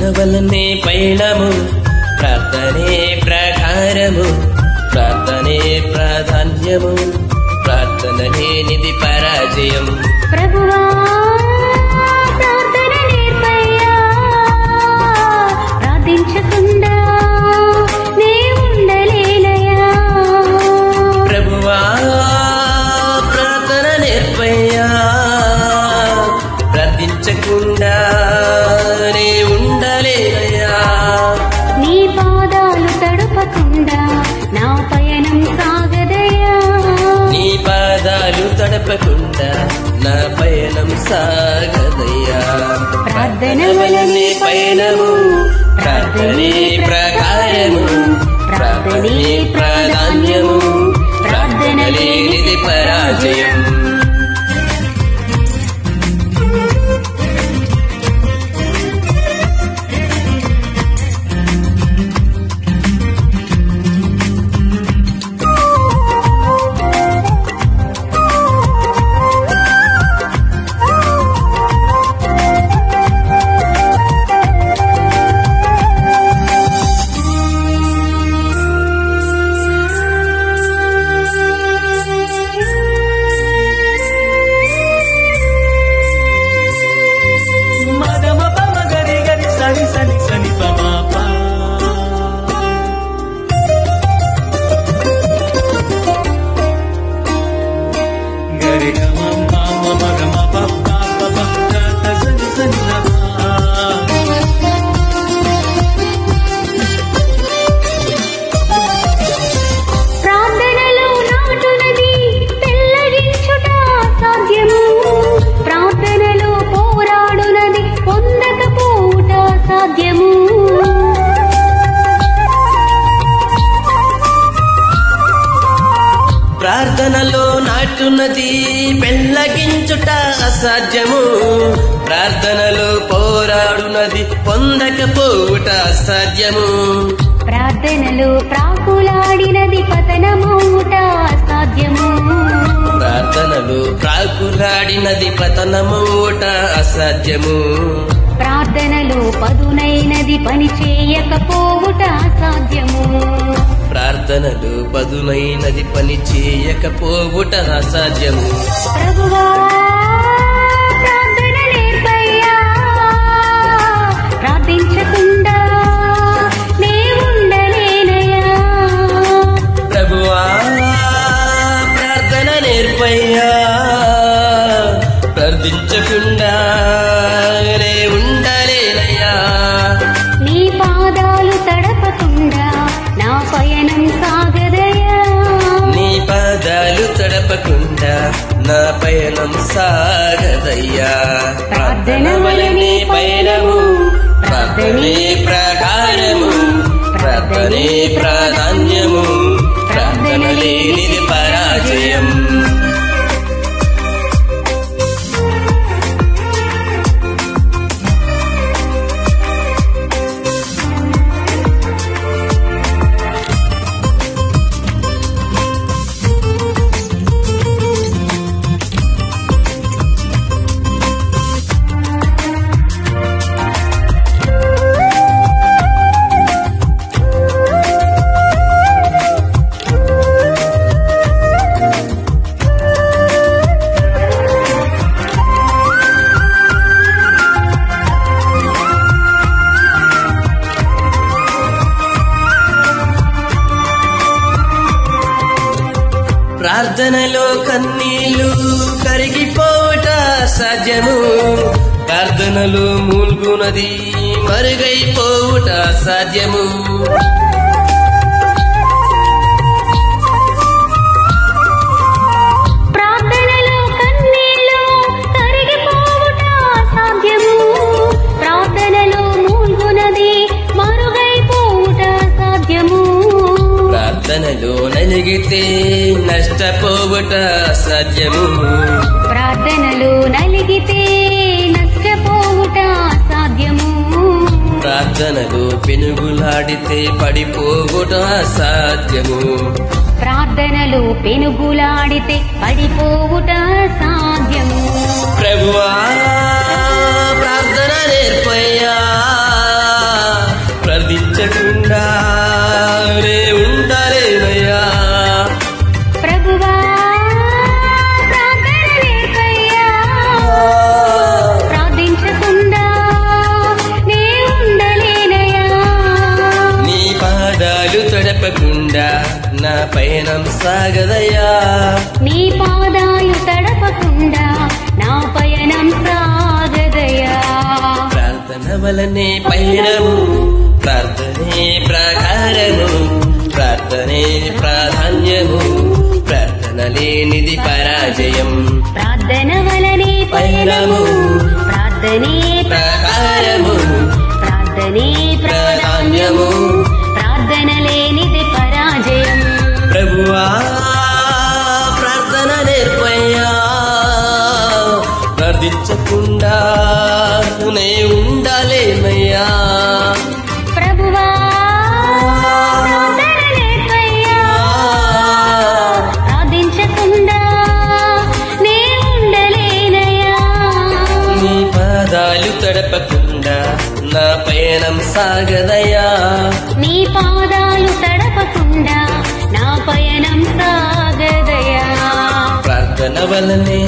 ప్రార్థన వలనే పయనము, ప్రార్థనే ప్రకారము, ప్రార్థనే ప్రాధాన్యము, ప్రార్థన లేనిది పరాజయం. ప్రభువా ప్రార్థన నేర్పయ్యా, ప్రార్థించకుండా నే ఉండలేనయ్యా. ప్రభువా ప్రార్థన నేర్పయ్యా, ప్రార్థించకుండా నే ఉండలేనయ్యా. నీ పాదాలు తడపకుండా నా పయనం సాగదయ్యా. నీ పాదాలు తడపకుండా నా పయనం సాగదయ్యా. ప్రార్థన వలనే పయనము, ప్రార్థనే ప్రకారము, ప్రార్థనే ప్రాధాన్యము, ప్రార్థన లేనిది పరాజయం. ప్రార్థనలో నాటున్నది పెళ్ళగించుట అసాధ్యము, ప్రార్థనలో పోరాడునది పొందకపోవుట అసాధ్యము. ప్రార్థనలో ప్రాకులాడినది పతనమౌట అసాధ్యము. ప్రార్థనలో ప్రాకులాడినది పతనమౌట అసాధ్యము. ప్రార్థనలో పదునైనది పని చేయకపోవుట అసాధ్యము. ప్రార్థనలు పదునైనది పని చేయకపోవుట అసాధ్యము. ప్రభువా ప్రార్థన నేర్పయ్యా, ప్రార్థించకుండా నే ఉండలేనయ్యా. ప్రభువా ప్రార్థన నేర్పయ్యా, ప్రార్థించకుండా నే ఉండలేనయ్యా. నీ పాదాలు తడపకుండా నా పయనం సాగదయ్యా. నీ పాదాలు తడపకుండా నా పయనం సాగదయ్యా. ప్రార్థన వలనే పయనము, ప్రార్థనే ప్రకారము, ప్రార్థనే ప్రాధాన్యము, ప్రార్థన లేనిది పరాజయం. ప్రార్థనలో కన్నీళ్లు కరిగిపోవట సాధ్యము, ప్రార్థనలో మూల్గునది మరుగైపోవుట సాధ్యము. ప్రార్థనలో కన్నీళ్లు కరిగిపోవుట సాధ్యము, ప్రార్థనలో మూల్గునది మరుగైపోవుట సాధ్యము. ప్రార్థనలో నలిగితే నష్టపోవుట సాధ్యము, ప్రార్థనలో నలిగితే నష్టపోవుట సాధ్యము. ప్రార్థనలో పెనుగులాడితే పడిపోవుట సాధ్యము. ప్రార్థనలో పెనుగులాడితే పడిపోవుట సాధ్యము. ప్రభువా ప్రార్థన నేర్పయ్యా, సాగదయ్యా. నీ పాదాలు తడపకుండా నా పయనం సాగదయా. ప్రార్థన వలనే పయనము, ప్రార్థనే ప్రాకారము, ప్రార్థనే ప్రాధాన్యము, ప్రార్థన లేనిది పరాజయం. ప్రార్థన వలనే పయనము, ప్రార్థనే ప్రాకారము, ప్రార్థనే ప్రాధాన్యము, ప్రార్థన లేనిది పరాజయం. ప్రభువా ప్రార్థన నేర్పయ్యా, ప్రార్థించకుండా నే ఉండాలేమయ్యా. ప్రభువా ప్రార్థన నేర్పయ్యా, ప్రార్థించకుండా నే ఉండలేనయ్యా. నీ పాదాలు తడపకుండా నా పయనం సాగదయ్యా. నీ పాదాలు తడపకుండా నా పయనం సాగదయా. ప్రార్థన వలనే